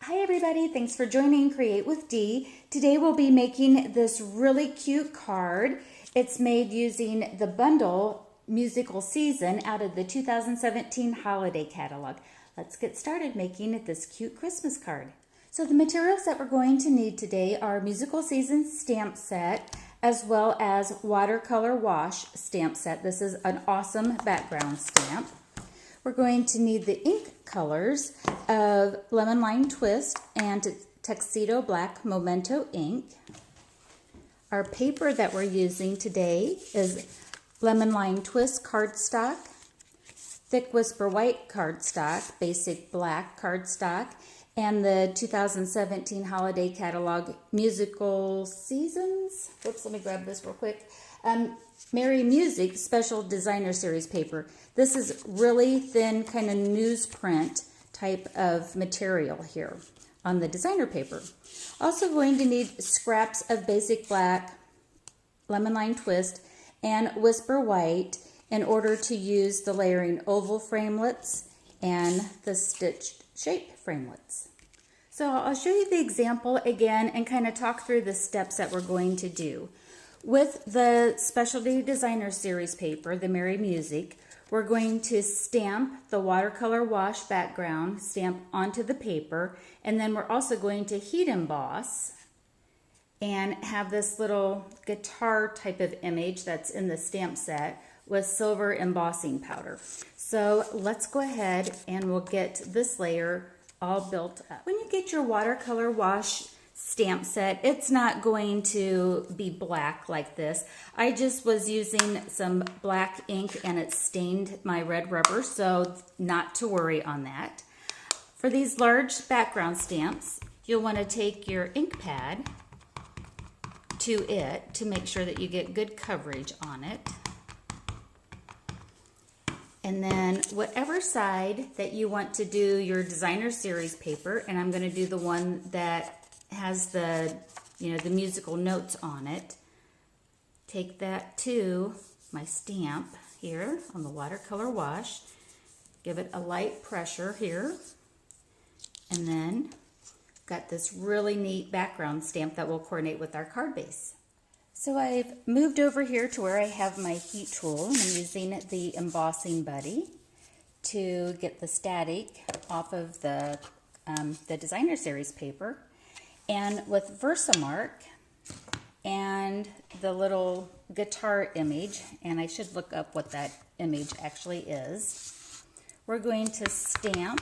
Hi everybody, thanks for joining Create with Dee. Today we'll be making this really cute card. It's made using the bundle Musical Season out of the 2017 holiday catalog. Let's get started making this cute Christmas card. So the materials that we're going to need today are Musical Season stamp set as well as watercolor wash stamp set. This is an awesome background stamp. We're going to need the ink colors of Lemon Lime Twist and Tuxedo Black Memento ink. Our paper that we're using today is Lemon Lime Twist cardstock, Thick Whisper White cardstock, Basic Black cardstock, and the 2017 Holiday Catalog Musical Seasons. Whoops, let me grab this real quick. Merry Music Special Designer Series paper. This is really thin, kind of newsprint type of material here on the designer paper. Also going to need scraps of Basic Black, Lemon Lime Twist, and Whisper White in order to use the layering oval framelits and the stitched shape framelits. So I'll show you the example again and kind of talk through the steps that we're going to do. With the Specialty Designer Series paper, the Merry Music, we're going to stamp the watercolor wash background stamp onto the paper, and then we're also going to heat emboss and have this little guitar type of image that's in the stamp set with silver embossing powder. So let's go ahead and we'll get this layer all built up. When you get your watercolor wash stamp set, it's not going to be black like this. I just was using some black ink and it stained my red rubber, so not to worry on that. For these large background stamps, you'll want to take your ink pad to it to make sure that you get good coverage on it. And then whatever side that you want to do your designer series paper, and I'm going to do the one that has the, the musical notes on it, take that to my stamp here on the watercolor wash, give it a light pressure here, and then got this really neat background stamp that will coordinate with our card base. So I've moved over here to where I have my heat tool, and I'm using the embossing buddy to get the static off of the designer series paper. And with Versamark and the little guitar image, and I should look up what that image actually is, we're going to stamp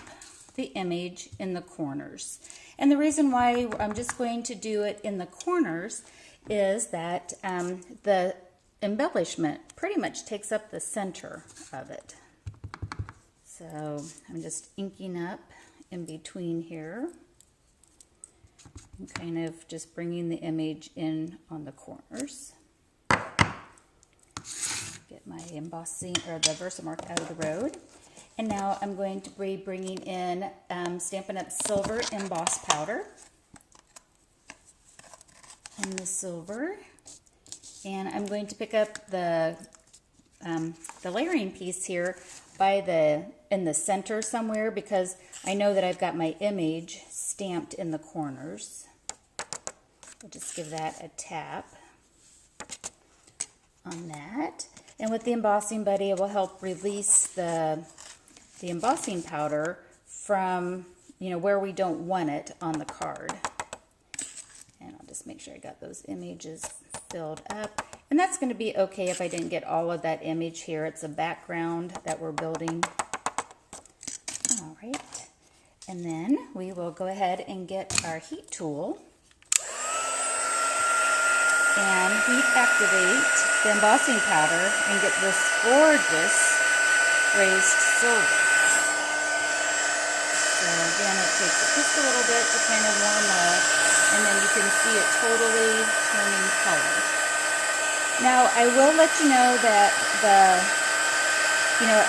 the image in the corners. And the reason why I'm just going to do it in the corners is that the embellishment pretty much takes up the center of it. So I'm just inking up in between here. I'm kind of just bringing the image in on the corners. Get my embossing, or the Versamark, out of the road. And now I'm going to be bringing in Stampin' Up! Silver emboss powder. And the silver. And I'm going to pick up the layering piece here in the center somewhere, because I know that I've got my image stamped in the corners. I'll just give that a tap on that. And with the embossing buddy, it will help release the embossing powder from, where we don't want it on the card. And I'll just make sure I got those images filled up. And that's going to be okay if I didn't get all of that image here. It's a background that we're building. All right. And then we will go ahead and get our heat tool and heat activate the embossing powder and get this gorgeous raised silver. So again, it takes just a little bit to kind of warm up, and then you can see it totally turning color. Now, I will let you know that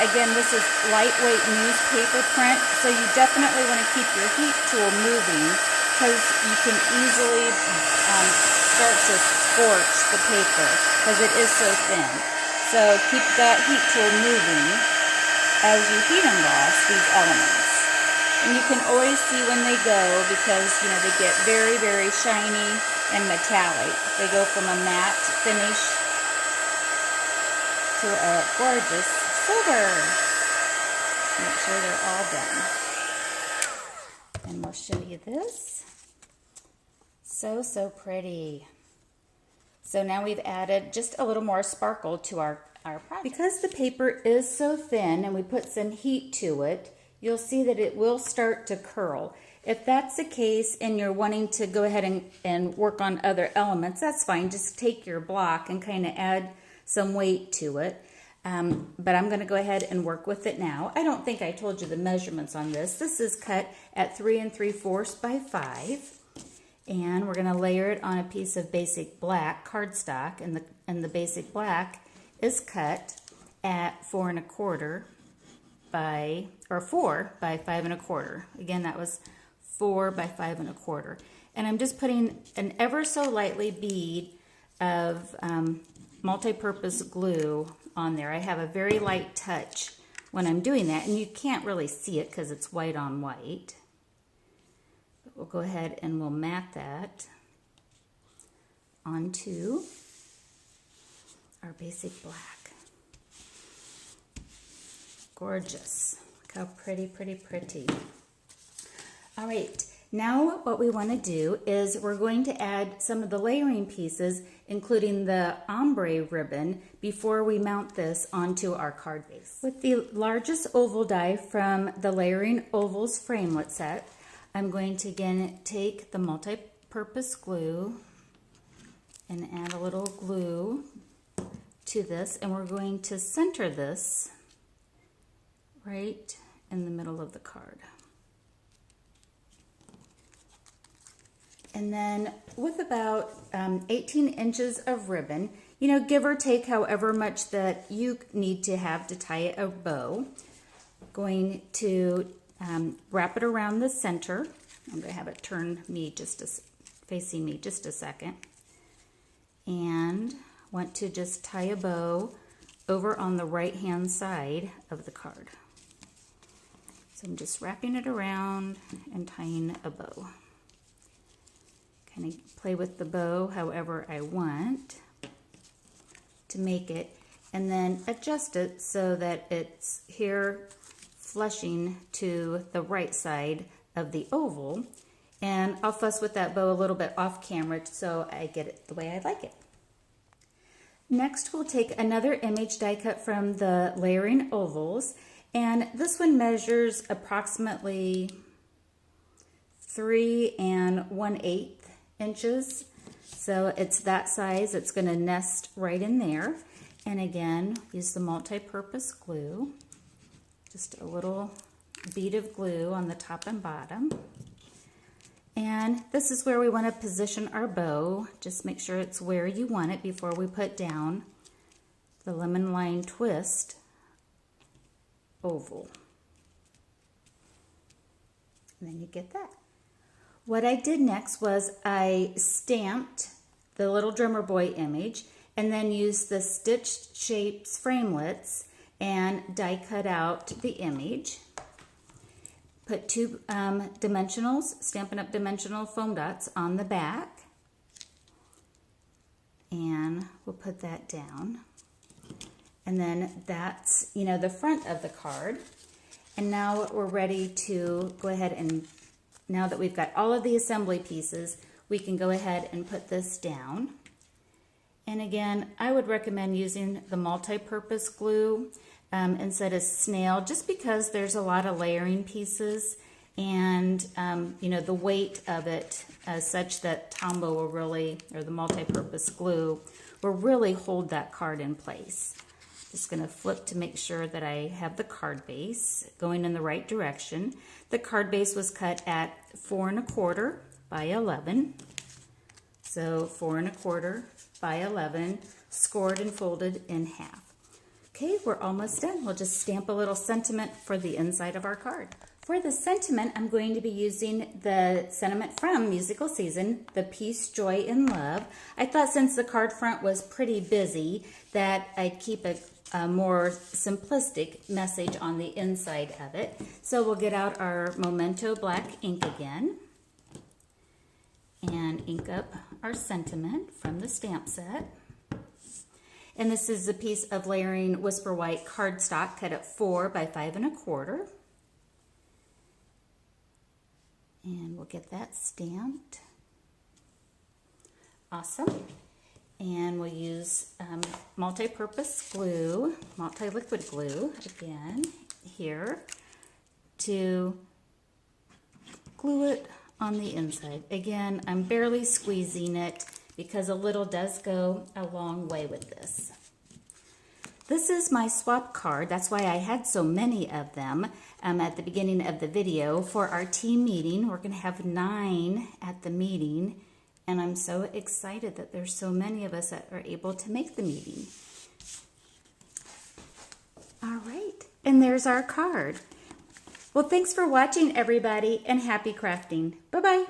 again, this is lightweight newspaper print, so you definitely want to keep your heat tool moving, because you can easily start to scorch the paper because it is so thin. So keep that heat tool moving as you heat emboss these elements. And you can always see when they go because, you know, they get very, very shiny and metallic. They go from a matte finish to a gorgeous silver. Make sure they're all done. And we'll show you this. So, so pretty. So now we've added just a little more sparkle to our project. Because the paper is so thin and we put some heat to it, you'll see that it will start to curl. If that's the case and you're wanting to go ahead and work on other elements, that's fine. Just take your block and kind of add some weight to it. But I'm going to go ahead and work with it now. I don't think I told you the measurements on this. This is cut at 3 3/4 by 5. And we're going to layer it on a piece of basic black cardstock. And the basic black is cut at 4 1/4 by, or 4 by 5 1/4. Again, that was 4 by 5 1/4. And I'm just putting an ever so lightly bead of multi-purpose glue on there. I have a very light touch when I'm doing that, and you can't really see it because it's white on white. But we'll go ahead and we'll mat that onto our basic black. Gorgeous. Look how pretty, pretty, pretty. All right, now what we want to do is we're going to add some of the layering pieces, including the ombre ribbon, before we mount this onto our card base. With the largest oval die from the Layering Ovals framelit set, I'm going to again take the multi-purpose glue and add a little glue to this, and we're going to center this right in the middle of the card. And then with about 18 inches of ribbon, you know, give or take however much that you need to have to tie a bow, going to wrap it around the center. I'm going to have it turn me facing me just a second. And want to just tie a bow over on the right-hand side of the card. So I'm just wrapping it around and tying a bow. Kind of play with the bow however I want to make it, and then adjust it so that it's here flushing to the right side of the oval. And I'll fuss with that bow a little bit off camera so I get it the way I like it. Next, we'll take another image die cut from the Layering Ovals, and this one measures approximately 3 1/8 inches. So it's that size. It's going to nest right in there. And again, use the multi-purpose glue. Just a little bead of glue on the top and bottom. And this is where we want to position our bow. Just make sure it's where you want it before we put down the lemon line twist oval. And then you get that. What I did next was I stamped the little drummer boy image and then used the Stitched Shapes framelits and die cut out the image. Put 2 dimensionals, Stampin' Up! Dimensional foam dots on the back. And we'll put that down. And then that's, you know, the front of the card. And now we're ready to go ahead and, now that we've got all of the assembly pieces, we can go ahead and put this down. And again, I would recommend using the multi-purpose glue instead of snail, just because there's a lot of layering pieces, and you know, the weight of it as such that Tombow will really, or the multi-purpose glue, will really hold that card in place. Just going to flip to make sure that I have the card base going in the right direction. The card base was cut at 4 1/4 by 11. So 4 1/4 by 11, scored and folded in half. Okay, we're almost done. We'll just stamp a little sentiment for the inside of our card. For the sentiment, I'm going to be using the sentiment from Musical Season, the Peace, Joy, and Love. I thought since the card front was pretty busy that I'd keep a a more simplistic message on the inside of it. So we'll get out our Memento black ink again and ink up our sentiment from the stamp set. And this is a piece of layering Whisper White cardstock cut at 4 by 5 1/4. And we'll get that stamped. Awesome. And we'll use multi-purpose glue, multi-liquid glue again here to glue it on the inside. Again, I'm barely squeezing it because a little does go a long way with this. This is my swap card. That's why I had so many of them at the beginning of the video. For our team meeting, we're going to have 9 at the meeting, and I'm so excited that there's so many of us that are able to make the meeting. All right, and there's our card. Well, thanks for watching, everybody, and happy crafting. Bye-bye.